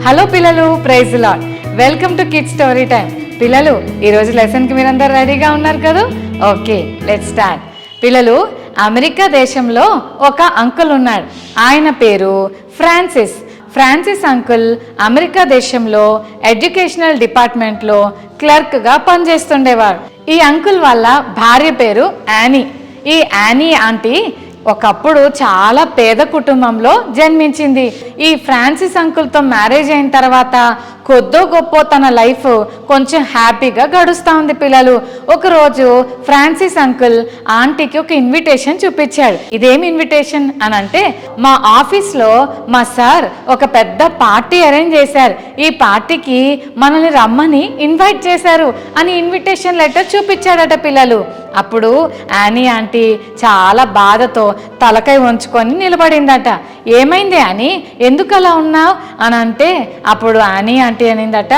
Hello పిల్లలు, praise lord. Welcome to kids story time. పిల్లలు, ఈరోజు లెసన్కి మీరందరూ రెడీగా ఉన్నారు కదా? Okay, let's start. పిల్లలు, అమెరికా దేశంలో ఒక అంకుల్ ఉన్నాడు. ఆయన పేరు ఫ్రాన్సిస్ అంకుల్ అమెరికా దేశంలో ఎడ్యుకేషనల్ డిపార్ట్మెంట్లో క్లర్క్గా పనిచేస్తుండేవాడు. ఈ అంకుల్ వాళ్ళ భార్య పేరు యానీ. ఈ యానీ ఆంటీ ఒకప్పుడు చాలా పేద కుటుంబంలో జన్మించింది. ఈ ఫ్రాన్సిస్ అంకుల్తో మ్యారేజ్ అయిన తర్వాత కొద్దో గొప్ప తన లైఫ్ కొంచెం హ్యాపీగా గడుస్తూ ఉంది. పిల్లలు, ఒకరోజు ఫ్రాన్సిస్ అంకుల్ ఆంటీకి ఒక ఇన్విటేషన్ చూపించాడు. ఇదేం ఇన్విటేషన్ అని అంటే, మా ఆఫీస్లో మా సార్ ఒక పెద్ద పార్టీ అరేంజ్ చేశారు, ఈ పార్టీకి మనల్ని రమ్మని ఇన్వైట్ చేశారు అని ఇన్విటేషన్ లెటర్ చూపించాడట. పిల్లలు, అప్పుడు యానీ ఆంటీ చాలా బాధతో తలకై వంచుకొని నిలబడిందట. ఏమైంది యానీ, ఎందుకు అలా ఉన్నావు అని అంటే, అప్పుడు యానీ ఆంటీ అనిందట,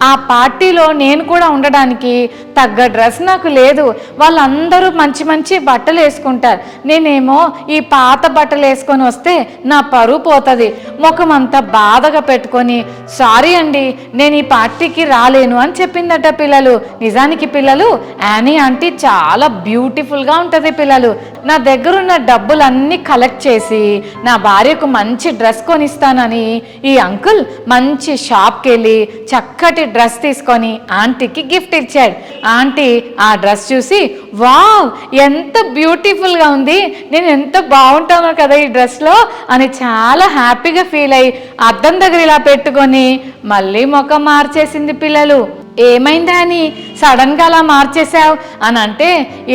ఆ పార్టీలో నేను కూడా ఉండడానికి తగ్గ డ్రెస్ నాకు లేదు. వాళ్ళందరూ మంచి మంచి బట్టలు వేసుకుంటారు, నేనేమో ఈ పాత బట్టలు వేసుకొని వస్తే నా పరువు పోతుంది. ముఖం అంతా బాధగా పెట్టుకొని, సారీ అండి, నేను ఈ పార్టీకి రాలేను అని చెప్పిందట. పిల్లలు, నిజానికి పిల్లలు, యానీ ఆంటీ చాలా బ్యూటిఫుల్గా ఉంటుంది. పిల్లలు, నా దగ్గరున్న డబ్బులన్నీ కలెక్ట్ చేసి నా భార్యకు మంచి డ్రెస్ కొనిస్తానని ఈ అంకుల్ మంచి షాప్కి వెళ్ళి చక్కటి డ్రెస్ తీసుకొని ఆంటీకి గిఫ్ట్ ఇచ్చాడు. ఆంటీ ఆ డ్రెస్ చూసి, వావ్, ఎంత బ్యూటిఫుల్గా ఉంది, నేను ఎంత బాగుంటానో కదా ఈ డ్రెస్లో అని చాలా హ్యాపీగా ఫీల్ అయ్యి అద్దం దగ్గర ఇలా పెట్టుకొని మళ్ళీ ముఖం మార్చేసింది. పిల్లలు, ఏమైందా అని సడన్గా అలా మార్చేసావు అని అంటే,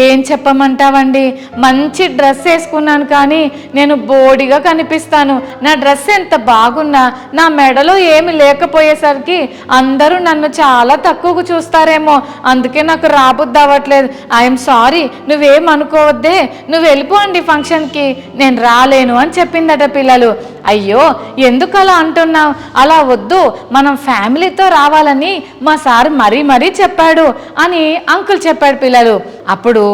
ఏం చెప్పమంటావండి, మంచి డ్రెస్ వేసుకున్నాను కానీ నేను బోడిగా కనిపిస్తాను. నా డ్రెస్ ఎంత బాగున్నా నా మెడలో ఏమి లేకపోయేసరికి అందరూ నన్ను చాలా తక్కువగా చూస్తారేమో, అందుకే నాకు రాబుద్ది అవ్వట్లేదు. ఐఎమ్ సారీ, నువ్వేం అనుకోవద్దే, నువ్వు వెళ్ళిపోండి ఫంక్షన్కి, నేను రాలేను అని చెప్పిందట. పిల్లలు, అయ్యో ఎందుకు అలా అంటున్నావు, అలా వద్దు, మనం ఫ్యామిలీతో రావాలని మా సార్ మరీ చెప్పాడు అని అంకుల్ చెప్పాడు. పిల్లలు, అప్పుడు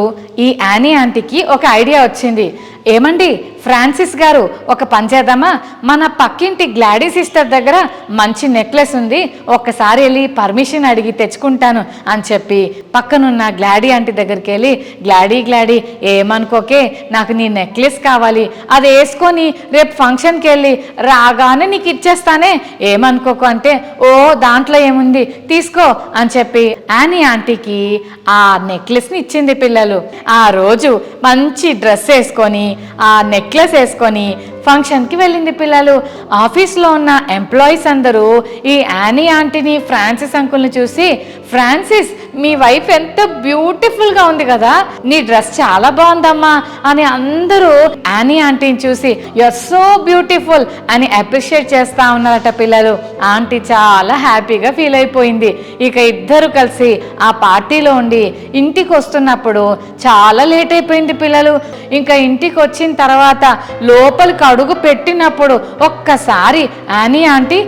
ఈ యానీ ఆంటీకి ఒక ఐడియా వచ్చింది. ఏమండి ఫ్రాన్సిస్ గారు, ఒక పని చేద్దామా, మన పక్కింటి గ్లాడీ సిస్టర్ దగ్గర మంచి నెక్లెస్ ఉంది, ఒక్కసారి వెళ్ళి పర్మిషన్ అడిగి తెచ్చుకుంటాను అని చెప్పి పక్కనున్న గ్లాడీ ఆంటీ దగ్గరికి వెళ్ళి, గ్లాడీ ఏమనుకోకే, నాకు నీ నెక్లెస్ కావాలి, అది వేసుకొని రేపు ఫంక్షన్కి వెళ్ళి రాగానే నీకు ఇచ్చేస్తానే, ఏమనుకోకు అంటే, ఓ దాంట్లో ఏముంది తీసుకో అని చెప్పి యానీ ఆంటీకి ఆ నెక్లెస్ని ఇచ్చింది. పిల్లలు, ఆ రోజు మంచి డ్రెస్ వేసుకొని ఆ నెక్లెస్ వేసుకొని ఫంక్షన్కి వెళ్ళింది. పిల్లలు, ఆఫీస్లో ఉన్న ఎంప్లాయీస్ అందరూ ఈ యానీ ఆంటీని ఫ్రాన్సిస్ అంకుల్ని చూసి, ఫ్రాన్సిస్, మీ వైఫ్ ఎంత బ్యూటిఫుల్గా ఉంది కదా, నీ డ్రెస్ చాలా బాగుందమ్మా అని అందరూ యానీ ఆంటీని చూసి యు ఆర్ సో బ్యూటిఫుల్ అని అప్రిషియేట్ చేస్తూ ఉన్నారట. పిల్లలు, ఆంటీ చాలా హ్యాపీగా ఫీల్ అయిపోయింది. ఇక ఇద్దరు కలిసి ఆ పార్టీలో ఉండి ఇంటికి వస్తున్నప్పుడు చాలా లేట్ అయిపోయింది. పిల్లలు, ఇంకా ఇంటికి వచ్చిన తర్వాత లోపలికి అడుగు పెట్టినప్పుడు ఒక్కసారి యానీ ఆంటీ,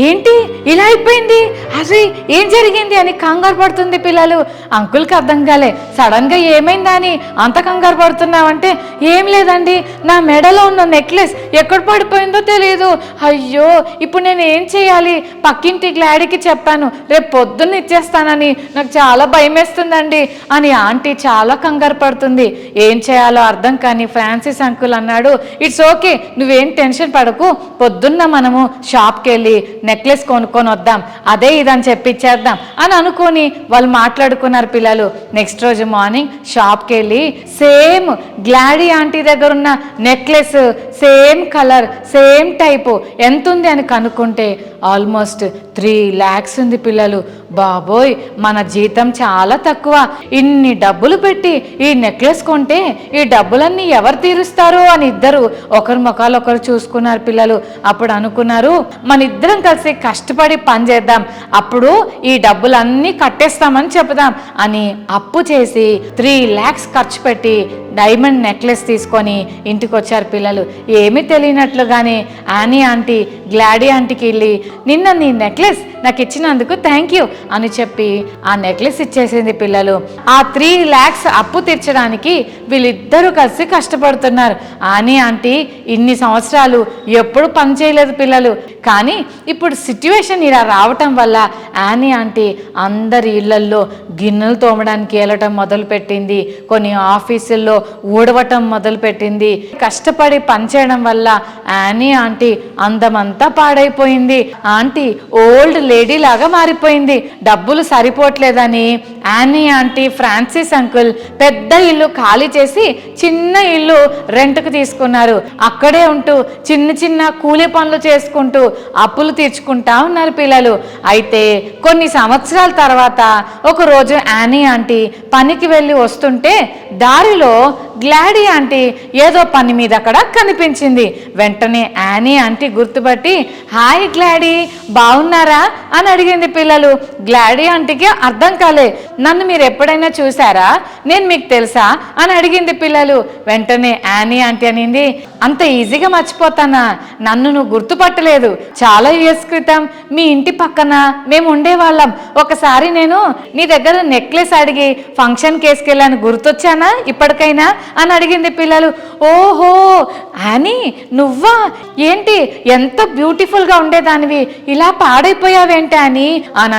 ఏంటి ఇలా అయిపోయింది, అసలు ఏం జరిగింది అని కంగారు పడుతుంది. పిల్లలు, అంకుల్కి అర్థం కాలే, సడన్గా ఏమైందా అని అంత కంగారు పడుతున్నావంటే, ఏం లేదండి, నా మెడలో ఉన్న నెక్లెస్ ఎక్కడ పడిపోయిందో తెలియదు, అయ్యో ఇప్పుడు నేను ఏం చేయాలి, పక్కింటి గ్లాడీకి చెప్పాను రేపు పొద్దున్న ఇచ్చేస్తానని, నాకు చాలా భయం వేస్తుందండి అని ఆంటీ చాలా కంగారు పడుతుంది. ఏం చేయాలో అర్థం కాని ఫ్రాన్సిస్ అంకుల్ అన్నాడు, ఇట్స్ ఓకే, నువ్వేం టెన్షన్ పడకు, పొద్దున్న మనము షాప్కి వెళ్ళి నెక్లెస్ కొనుక్కొని వద్దాం, అదే ఇదని చెప్పిచ్చేద్దాం అని అనుకొని వాళ్ళు మాట్లాడుకున్నారు. పిల్లలు, నెక్స్ట్ రోజు మార్నింగ్ షాప్కి వెళ్ళి సేమ్ గ్లాడీ ఆంటీ దగ్గర ఉన్న necklace same colour same type ఎంత ఉంది అని కనుక్కుంటే ఆల్మోస్ట్ 3 lakhs ఉంది. పిల్లలు, బాబోయ్, మన జీతం చాలా తక్కువ, ఇన్ని డబ్బులు పెట్టి ఈ నెక్లెస్ కొంటే ఈ డబ్బులన్నీ ఎవరు తీరుస్తారు అని ఇద్దరు ఒకరి ముఖాలు ఒకరు చూసుకున్నారు. పిల్లలు, అప్పుడు అనుకున్నారు, మన ఇద్దరం కలిసి కష్టపడి పని చేద్దాం, అప్పుడు ఈ డబ్బులన్నీ కట్టేస్తామని చెప్దాం అని అప్పు చేసి 3 lakhs ఖర్చు పెట్టి డైమండ్ నెక్లెస్ తీసుకొని ఇంటికి వచ్చారు. పిల్లలు, ఏమీ తెలియనట్లుగానే యానీ ఆంటీ గ్లాడీ ఆంటీకి వెళ్ళి నిన్న నీ నెక్లెస్ నాకు ఇచ్చినందుకు థ్యాంక్ యూ అని చెప్పి ఆ నెక్లెస్ ఇచ్చేసింది పిల్లలు. ఆ 3 lakhs అప్పు తీర్చడానికి వీళ్ళిద్దరూ కలిసి కష్టపడుతున్నారు. యానీ ఆంటీ ఇన్ని సంవత్సరాలు ఎప్పుడు పని చేయలేదు పిల్లలు, కానీ ఇప్పుడు సిట్యువేషన్ ఇలా రావటం వల్ల యానీ ఆంటీ అందరి ఇళ్లల్లో గిన్నెలు తోమడానికి వెళ్ళటం మొదలుపెట్టింది, కొన్ని ఆఫీసుల్లో ఊడవటం మొదలుపెట్టింది. కష్టపడి పనిచేయడం వల్ల యానీ ఆంటీ అందమంతా పాడైపోయింది. ఆంటీ ఓల్డ్ లేడీ లాగా మారిపోయింది. డబ్బులు సరిపోవట్లేదని యానీ ఆంటీ ఫ్రాన్సిస్ అంకుల్ పెద్ద ఇల్లు ఖాళీ చేసి చిన్న ఇల్లు రెంట్కు తీసుకున్నారు. అక్కడే ఉంటూ చిన్న చిన్న కూలి పనులు చేసుకుంటూ అప్పులు తీర్చుకుంటా ఉన్నారు పిల్లలు. అయితే కొన్ని సంవత్సరాల తర్వాత ఒకరోజు యానీ ఆంటీ పనికి వెళ్ళి వస్తుంటే దారిలో గ్లాడీ ఆంటీ ఏదో పని మీద అక్కడ కనిపించింది. వెంటనే యానీ ఆంటీ గుర్తుపట్టి హాయ్ గ్లాడీ బాగున్నారా అని అడిగింది పిల్లలు. గ్లాడీ ఆంటీకి అర్థం కాలే. నన్ను మీరు ఎప్పుడైనా చూసారా, నేను మీకు తెలుసా అని అడిగింది పిల్లలు. వెంటనే యానీ ఆంటీ అనింది, అంత ఈజీగా మర్చిపోతానా, నన్ను నువ్వు గుర్తుపట్టలేదు. చాలా ఇయర్స్ క్రితం మీ ఇంటి పక్కన మేము ఉండేవాళ్ళం. ఒకసారి నేను నీ దగ్గర నెక్లెస్ అడిగి ఫంక్షన్ కేసుకెళ్ళాను, గుర్తొచ్చానా ఇప్పటికైనా అని అడిగింది పిల్లలు. ఓహో యానీ నువ్వా, ఏంటి ఎంత బ్యూటిఫుల్గా ఉండేదానివి ఇలా పాడైపోయావేంటి అని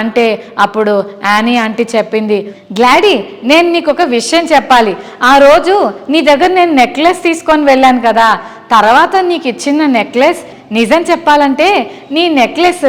అంటే అప్పుడు యానీ ఆంటీ చెప్పింది, గ్లాడీ నేను నీకు ఒక విషయం చెప్పాలి. ఆ రోజు నీ దగ్గర నేను నెక్లెస్ తీసుకొని వెళ్ళాను కదా, తర్వాత నీకు ఇచ్చిన నెక్లెస్ నిజం చెప్పాలంటే నీ నెక్లెస్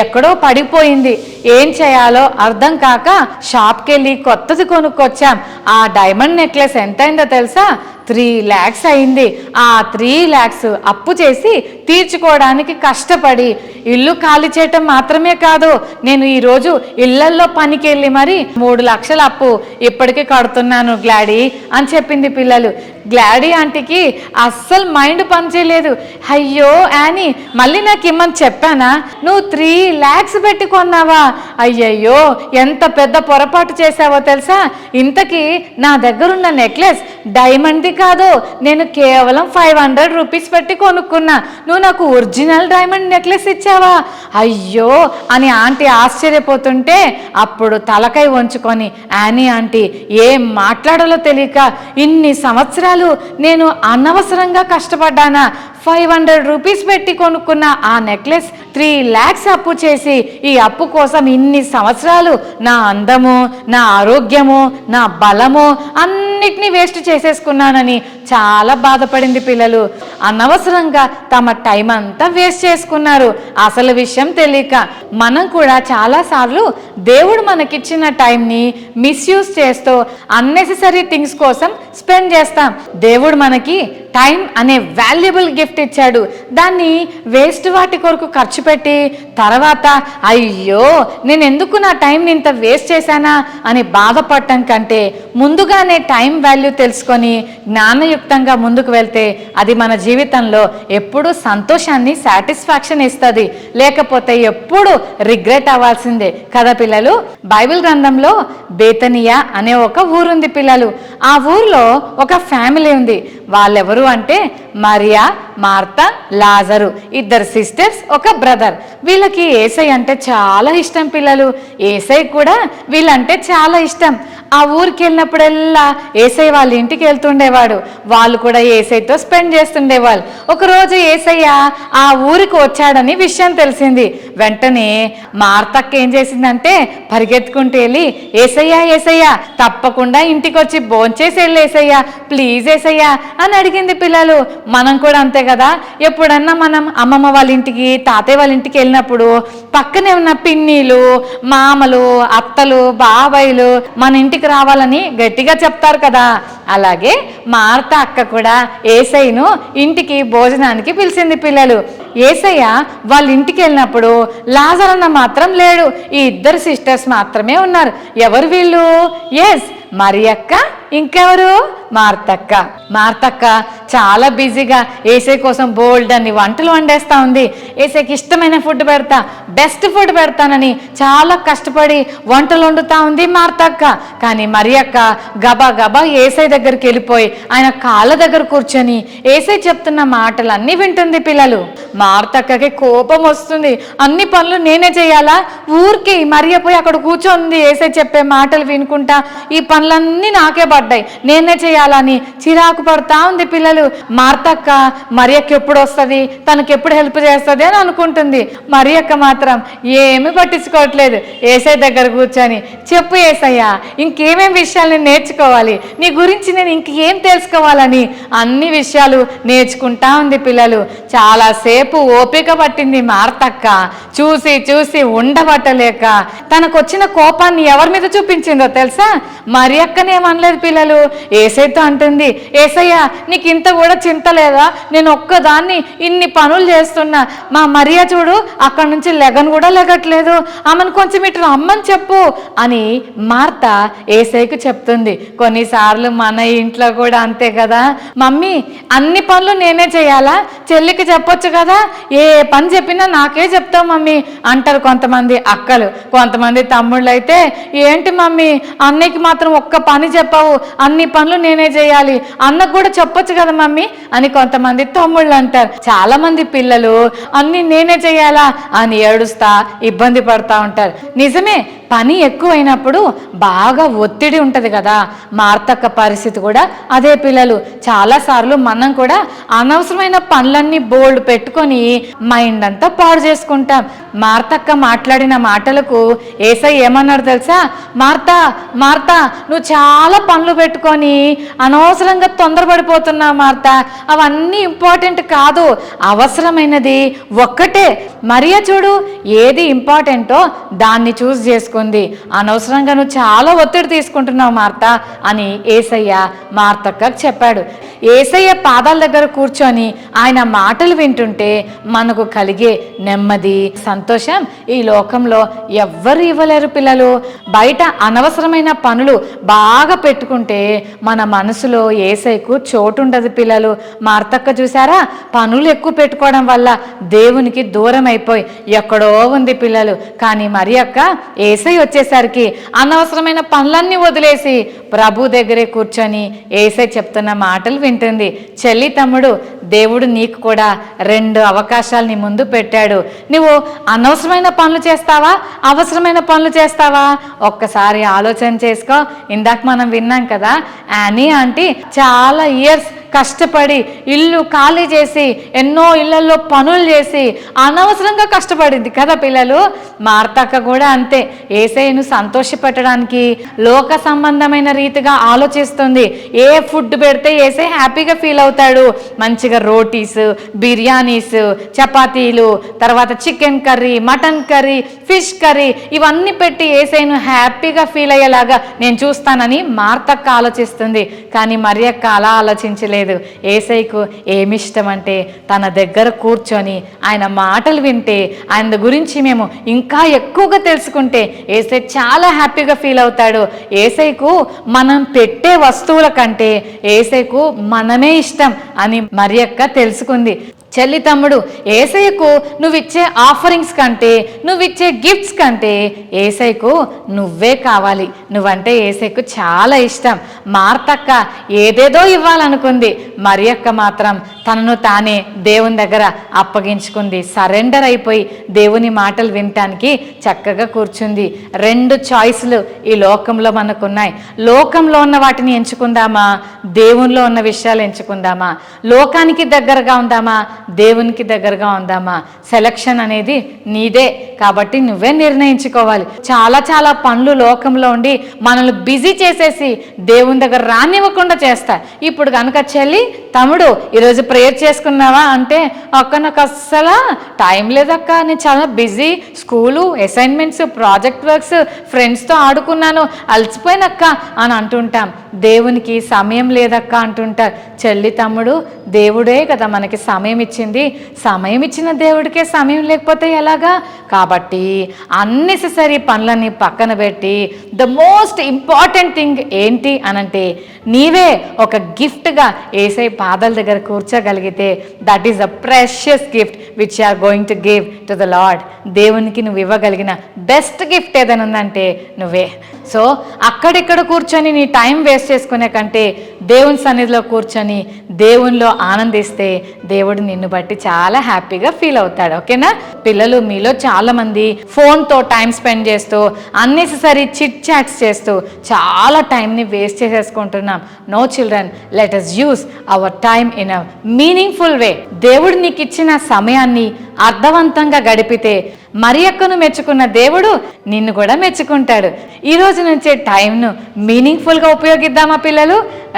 ఎక్కడో పడిపోయింది. ఏం చేయాలో అర్థం కాక షాప్కి వెళ్ళి కొత్తది కొనుక్కొచ్చాం. ఆ డైమండ్ నెక్లెస్ ఎంతైందో తెలుసా, 3 lakhs అయింది. ఆ 3 lakhs అప్పు చేసి తీర్చుకోవడానికి కష్టపడి ఇల్లు ఖాళీ చేయటం మాత్రమే కాదు, నేను ఈరోజు ఇళ్లల్లో పనికి వెళ్ళి మరి 3 లక్షల అప్పు ఇప్పటికీ కడుతున్నాను గ్లాడీ అని చెప్పింది పిల్లలు. గ్లాడీ ఆంటీకి అస్సలు మైండ్ పనిచేయలేదు. అయ్యో యానీ మళ్ళీ నాకు ఇమ్మని చెప్పానా, నువ్వు 3 lakhs పెట్టి కొన్నావా, అయ్యయ్యో ఎంత పెద్ద పొరపాటు చేసావో తెలుసా. ఇంతకీ నా దగ్గరున్న నెక్లెస్ డైమండ్ది కాదు, నేను కేవలం 500 రూపీస్ పెట్టి కొనుక్కున్నా, నువ్వు నాకు ఒరిజినల్ డైమండ్ నెక్లెస్ ఇచ్చావా, అయ్యో అని ఆంటీ ఆశ్చర్యపోతుంటే అప్పుడు తలకై వంచుకొని యానీ ఆంటీ ఏం మాట్లాడాలో తెలియక, ఇన్ని సంవత్సరాలు నేను అనవసరంగా కష్టపడ్డానా, 500 రూపీస్ పెట్టి కొనుక్కున్న ఆ నెక్లెస్ 3 lakhs అప్పు చేసి ఈ అప్పు కోసం ఇన్ని సంవత్సరాలు నా అందము, నా ఆరోగ్యము, నా బలము అన్నిటినీ వేస్ట్ చేసేసుకున్నానని చాలా బాధపడింది పిల్లలు. అనవసరంగా తమ టైం అంతా వేస్ట్ చేసుకున్నారు. అసలు విషయం తెలియక మనం కూడా చాలాసార్లు దేవుడు మనకిచ్చిన టైంని మిస్యూజ్ చేస్తూ అన్నెసెసరీ థింగ్స్ కోసం స్పెండ్ చేస్తాం. దేవుడు మనకి టైం అనే వాల్యుబుల్ గిఫ్ట్ ఇచ్చాడు, దాన్ని వేస్ట్ వాటి కొరకు ఖర్చు పెట్టి తర్వాత అయ్యో నేను ఎందుకు నా టైంని ఇంత వేస్ట్ చేశానా అని బాధపడటం కంటే ముందుగానే టైం వాల్యూ తెలుసుకొని జ్ఞానయుక్తంగా ముందుకు వెళ్తే అది మన జీవితంలో ఎప్పుడూ సంతోషాన్ని, సాటిస్ఫాక్షన్ ఇస్తుంది. లేకపోతే ఎప్పుడు రిగ్రెట్ అవ్వాల్సిందే కదా పిల్లలు. బైబిల్ గ్రంథంలో బేతనియా అనే ఒక ఊరుంది పిల్లలు. ఆ ఊర్లో ఒక ఫ్యామిలీ ఉంది. వాళ్ళెవరు అంటే మరియా, మార్తా, లాజరు, 2 sisters, ఒక బ్రదర్. వీళ్ళకి యేసయ్య అంటే చాలా ఇష్టం పిల్లలు. యేసయ్య కూడా వీళ్ళంటే చాలా ఇష్టం. ఆ ఊరికి వెళ్ళినప్పుడల్లా యేసయ్య వాళ్ళ ఇంటికి వెళ్తుండేవాడు. వాళ్ళు కూడా యేసయ్యతో స్పెండ్ చేస్తుండేవాళ్ళు. ఒకరోజు యేసయ్య ఆ ఊరికి వచ్చాడని విషయం తెలిసింది. వెంటనే మార్తక్క ఏం చేసిందంటే పరిగెత్తుకుంటూ వెళ్ళి యేసయ్య యేసయ్య తప్పకుండా ఇంటికి వచ్చి భోంచేసి వెళ్ళి యేసయ్య ప్లీజ్ యేసయ్య అని అడిగింది పిల్లలు. మనం కూడా అంతే కదా, ఎప్పుడన్నా మనం అమ్మమ్మ వాళ్ళ ఇంటికి, తాతయ్య వాళ్ళ ఇంటికి వెళ్ళినప్పుడు పక్కనే ఉన్న పిన్నిలు, మామలు, అత్తలు, బాబాయిలు మన ఇంటికి రావాలని గట్టిగా చెప్తారు కదా. అలాగే మార్త అక్క కూడా యేసయ్యను ఇంటికి భోజనానికి పిలిచింది పిల్లలు. యేసయ్య వాళ్ళ ఇంటికి వెళ్ళినప్పుడు లాజరన్న మాత్రం లేడు. ఈ 2 sisters మాత్రమే ఉన్నారు. ఎవరు వీళ్ళు? ఎస్ మరియక్క, ఇంకెవరు? మార్తక్క. మార్తక్క చాలా బిజీగా ఏసై కోసం బోల్డ్ అని వంటలు వండేస్తా ఉంది. ఏసైకి ఇష్టమైన ఫుడ్ పెడతా, బెస్ట్ ఫుడ్ పెడతానని చాలా కష్టపడి వంటలు వండుతా ఉంది మార్తక్క. కానీ మరి అక్క గబా గబా ఏసై దగ్గరికి వెళ్ళిపోయి ఆయన కాళ్ళ దగ్గర కూర్చొని ఏసై చెప్తున్న మాటలన్నీ వింటుంది. పిల్లలు, మార్తక్కకి కోపం వస్తుంది. అన్ని పనులు నేనే చేయాలా? ఊరికి మరియ పోయి అక్కడ కూర్చొంది ఏసై చెప్పే మాటలు వినుకుంటా. ఈ పనులన్నీ నాకే పడ్డాయి, నేనే చేయాలని చిరాకు పడతా ఉంది. పిల్లలు, మార్తక్క మరియక్క ఎప్పుడు వస్తుంది, తనకి ఎప్పుడు హెల్ప్ చేస్తుంది అని అనుకుంటుంది. మరియక్క మాత్రం ఏమీ పట్టించుకోవట్లేదు. ఏసై దగ్గర కూర్చొని చెప్పు ఏసయ్యా, ఇంకేమేం విషయాలు నేను నేర్చుకోవాలి, నీ గురించి నేను ఇంకేం తెలుసుకోవాలని అన్ని విషయాలు నేర్చుకుంటా ఉంది. పిల్లలు, చాలాసేపు ఓపిక పట్టింది మార్తక్క. చూసి చూసి ఉండబట్టలేక తనకు వచ్చిన కోపాన్ని ఎవరి మీద చూపించిందో తెలుసా? మరి అక్కనేమనలేదు. పిల్లలు, ఏసైతో అంటుంది, ఏసయ్యా నీకు ఇంత కూడా చింత లేదా? నేను ఒక్కదాన్ని ఇన్ని పనులు చేస్తున్నా, మా మరియా చూడు అక్కడి నుంచి లెగను కూడా లెగట్లేదు, ఆమెను కొంచెం ఇటు రమ్మని చెప్పు అని మార్త ఏసైకి చెప్తుంది. కొన్నిసార్లు మన ఇంట్లో కూడా అంతే కదా, మమ్మీ అన్ని పనులు నేనే చేయాలా, చెల్లికి చెప్పొచ్చు కదా, ఏ పని చెప్పినా నాకే చెప్తావు మమ్మీ అంటారు కొంతమంది అక్కలు. కొంతమంది తమ్ముళ్ళు అయితే, ఏంటి మమ్మీ అన్నయ్యకి మాత్రం ఒక్క పని చెప్పావు, అన్ని పనులు నేనే చేయాలి, అన్నకు కూడా చెప్పొచ్చు కదా మమ్మీ అని కొంతమంది తమ్ముళ్ళు అంటారు. చాలా మంది పిల్లలు అన్ని నేనే చేయాలా అని ఏడుస్తా ఇబ్బంది పడతా ఉంటారు. నిజమే, పని ఎక్కువైనప్పుడు బాగా ఒత్తిడి ఉంటుంది కదా. మార్తక్క పరిస్థితి కూడా అదే. పిల్లలు, చాలాసార్లు మనం కూడా అనవసరమైన పనులన్నీ బోల్డ్ పెట్టుకొని మైండ్ అంతా పాడు చేసుకుంటాం. మార్తక్క మాట్లాడిన మాటలకు ఏసై ఏమన్నాడు తెలుసా? మార్తా మార్తా, నువ్వు చాలా పనులు పెట్టుకొని అనవసరంగా తొందరపడిపోతున్నావు మార్తా, అవన్నీ ఇంపార్టెంట్ కాదు, అవసరమైనది ఒక్కటే. మరియా చూడు ఏది ఇంపార్టెంటో దాన్ని చూస్ చేసుకుంది, అనవసరంగా నువ్వు చాలా ఒత్తిడి తీసుకుంటున్నావు మార్తా అని ఏసయ్య మార్తక్కకు చెప్పాడు. ఏసయ్య పాదాల దగ్గర కూర్చొని ఆయన మాటలు వింటుంటే మనకు కలిగే నెమ్మది, సంతోషం ఈ లోకంలో ఎవ్వరు ఇవ్వలేరు. పిల్లలు, బయట అనవసరమైన పనులు బాగా పెట్టుకుంటే మన మనసులో ఏసైకు చోటు ఉండదు. పిల్లలు, మార్తక్క చూసారా, పనులు ఎక్కువ పెట్టుకోవడం వల్ల దేవునికి దూరం అయిపోయి ఎక్కడో ఉంది. పిల్లలు, కానీ మరి అక్క ఏసై వచ్చేసరికి అనవసరమైన పనులన్నీ వదిలేసి ప్రభు దగ్గరే కూర్చొని ఏసై చెప్తున్న మాటలు వింటుంది. చెల్లి, తమ్ముడు, దేవుడు నీకు కూడా 2 అవకాశాలు నీ ముందు పెట్టాడు. నువ్వు అనవసరమైన పనులు చేస్తావా, అవసరమైన పనులు చేస్తావా? ఒక్కసారి ఆలోచన చేసుకో. ఇందాక మనం విన్నాం కదా, యానీ ఆంటీ చాలా ఇయర్స్ కష్టపడి ఇల్లు ఖాళీ చేసి ఎన్నో ఇళ్లలో పనులు చేసి అనవసరంగా కష్టపడింది కదా. పిల్లలు, మార్తక్క కూడా అంతే. ఏసైను సంతోషపెట్టడానికి లోక సంబంధమైన రీతిగా ఆలోచిస్తుంది. ఏ ఫుడ్ పెడితే ఏసై హ్యాపీగా ఫీల్ అవుతాడు, మంచిగా రోటీస్, బిర్యానీస్, చపాతీలు, తర్వాత chicken curry, mutton curry, fish curry, ఇవన్నీ పెట్టి ఏసైను హ్యాపీగా ఫీల్ అయ్యేలాగా నేను చూస్తానని మార్తక్క ఆలోచిస్తుంది. కానీ మరి అక్క అలా ఆలోచించలేదు. ఏసైకు ఏమిష్టం అంటే తన దగ్గర కూర్చొని ఆయన మాటలు వింటే, ఆయన గురించి మేము ఇంకా ఎక్కువగా తెలుసుకుంటే ఏసై చాలా హ్యాపీగా ఫీల్ అవుతాడు. ఏసైకు మనం పెట్టే వస్తువుల కంటే ఏసైకు మనమే ఇష్టం అని మరి అక్క తెలుసుకుంది. చెల్లి, తమ్ముడు, ఏసైకు నువ్విచ్చే ఆఫరింగ్స్ కంటే, నువ్విచ్చే గిఫ్ట్స్ కంటే ఏసైకు నువ్వే కావాలి. నువ్వంటే ఏసైకు చాలా ఇష్టం. మార్తక్క ఏదేదో ఇవ్వాలనుకుంది, మరి అక్క మాత్రం తనను తానే దేవుని దగ్గర అప్పగించుకుంది. సరెండర్ అయిపోయి దేవుని మాటలు వినటానికి చక్కగా కూర్చుంది. 2 చాయిస్లు ఈ లోకంలో మనకున్నాయి. లోకంలో ఉన్న వాటిని ఎంచుకుందామా, దేవునిలో ఉన్న విషయాలు ఎంచుకుందామా? లోకానికి దగ్గరగా ఉందామా, దేవునికి దగ్గరగా ఉందామా? సెలక్షన్ అనేది నీదే కాబట్టి నువ్వే నిర్ణయించుకోవాలి. చాలా చాలా పనులు లోకంలో ఉండి మనల్ని బిజీ చేసేసి దేవుని దగ్గర రానివ్వకుండా చేస్తా. ఇప్పుడు కనుక చెల్లి, తమ్ముడు, ఈరోజు ప్రేయర్ చేసుకున్నావా అంటే, అక్క నాకు అస్సలు టైం లేదక్క, నేను చాలా busy, school, assignments, project works, ఫ్రెండ్స్తో ఆడుకున్నాను, అలసిపోయినక్క అని అంటుంటాం. దేవునికి సమయం లేదక్క అంటుంటారు. చెల్లి, తమ్ముడు, దేవుడే కదా మనకి సమయం ఇచ్చింది. ఇచ్చింది. సమయం ఇచ్చిన దేవుడికే సమయం లేకపోతే ఎలాగా? కాబట్టి అన్నెసెసరీ పనులన్నీ పక్కన పెట్టి ద మోస్ట్ ఇంపార్టెంట్ థింగ్ ఏంటి అనంటే, నీవే ఒక గిఫ్ట్గా యేసయ్య పాదాల దగ్గర కూర్చోగలిగితే that is the precious gift which you are going to give to the Lord. దేవునికి నువ్వు ఇవ్వగలిగిన బెస్ట్ గిఫ్ట్ ఏదైనా ఉందంటే నువ్వే. సో అక్కడిక్కడ కూర్చొని నీ టైం వేస్ట్ చేసుకునే కంటే దేవుని సన్నిధిలో కూర్చొని దేవునిలో ఆనందిస్తే దేవుడు నిన్ను బట్టి చాలా హ్యాపీగా ఫీల్ అవుతాడు. ఓకేనా పిల్లలు? మీలో చాలామంది ఫోన్తో టైం స్పెండ్ చేస్తూ అన్నెసెసరీ చిట్ చాట్స్ చేస్తూ చాలా టైంని వేస్ట్ చేసేసుకుంటున్నాం. No children, let us use our time in a meaningful way. దేవుడు నీకు ఇచ్చిన సమయాన్ని అర్థవంతంగా గడిపితే మరియక్కను మెచ్చుకున్న దేవుడు నిన్ను కూడా మెచ్చుకుంటాడు. ఈ రోజు నుంచే టైంను మీనింగ్ఫుల్గా ఉపయోగిద్దామా పిల్లలు?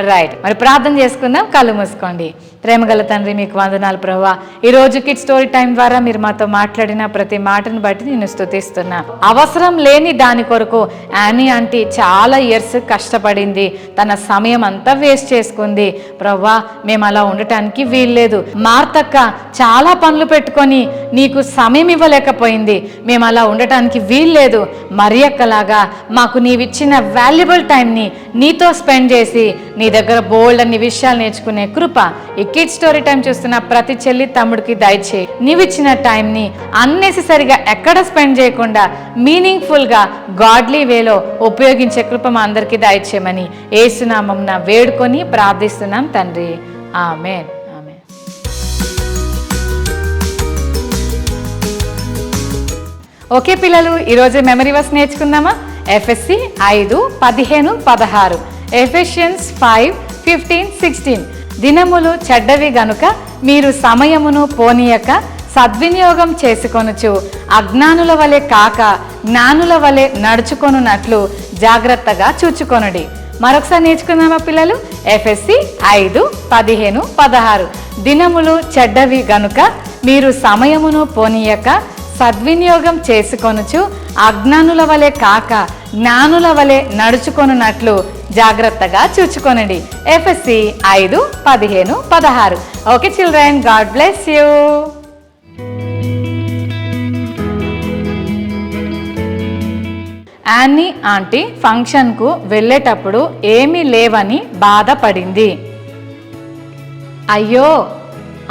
రైట్, మరి ప్రార్థన చేసుకుందాం. కళ్ళు మూసుకోండి. ప్రేమగల తండ్రి, మీకు వందనాలు ప్రభువా. ఈరోజు కిడ్ స్టోరీ టైం ద్వారా మీరు మాతో మాట్లాడిన ప్రతి మాటను బట్టి నేను స్తుతిస్తున్నా. అవసరం లేని దాని కొరకు యానీ ఆంటీ చాలా ఇయర్స్ కష్టపడింది, తన సమయం అంతా వేస్ట్ చేసుకుంది. ప్రభువా, మేము అలా ఉండటానికి వీల్లేదు. మార్తక్క చాలా పనులు పెట్టుకొని నీకు సమయం ఇవ్వలేకపోయింది, మేము అలా ఉండటానికి వీల్లేదు. మరియక్కలాగా మాకు నీవిచ్చిన వాల్యుబుల్ టైంని నీతో స్పెండ్ చేసి నీ దగ్గర బోల్డ్ అన్ని విషయాలు నేర్చుకునే కృప ఈ కిడ్ స్టోరీ టైం చూస్తున్న ప్రతి చెల్లి తమ్ముడికి దయచేయి. నీవిచ్చిన టైంని అన్నెసెసరీగా ఎక్కడ స్పెండ్ చేయకుండా మీనింగ్ఫుల్గా గాడ్లీ వేలో ఉపయోగించే కృప మా అందరికీ దయచేయమని యేసునామమున వేడుకొని ప్రార్థిస్తున్నాం తండ్రి. ఆమేన్. ఓకే పిల్లలు, ఈరోజు మెమరీ వర్స్ నేర్చుకుందామా? Ephesians 5:15-16, Ephesians 5:15-16. దినములు చెడ్డవి గనుక మీరు సమయమును పోనీయక సద్వినియోగం చేసుకొనుచు అజ్ఞానుల వలె కాక జ్ఞానుల వలె నడుచుకొనున్నట్లు జాగ్రత్తగా చూచుకొనుడి. మరొకసారి నేర్చుకుందామా పిల్లలు? ఎఫ్ఎస్సి 5:15-16. దినములు చెడ్డవి గనుక మీరు సమయమును పోనీయక సద్వినియోగం చేసుకొనుచు అజ్ఞానుల వలె కాక జ్ఞానుల వలె నడుచుకొనున్నట్లు జాగ్రత్తగా చూచుకొనండి. Ephesians 5:15-16. Okay children, God bless you. Annie aunty ఫంక్షన్కు వెళ్ళేటప్పుడు ఏమీ లేవని బాధపడింది. అయ్యో,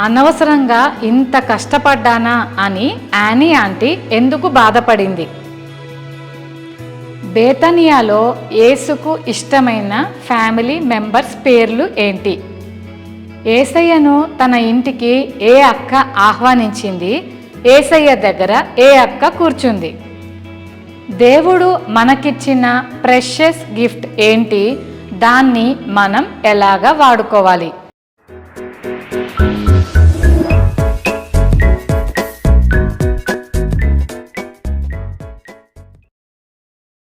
అనవసరంగా ఇంత కష్టపడ్డానా అని యానీ ఆంటీ ఎందుకు బాధపడింది? బేతనియాలో యేసుకు ఇష్టమైన ఫ్యామిలీ మెంబర్స్ పేర్లు ఏంటి? యేసయ్యను తన ఇంటికి ఏ అక్క ఆహ్వానించింది? యేసయ్య దగ్గర ఏ అక్క కూర్చుంది? దేవుడు మనకిచ్చిన ప్రెషియస్ గిఫ్ట్ ఏంటి? దాన్ని మనం ఎలాగా వాడుకోవాలి?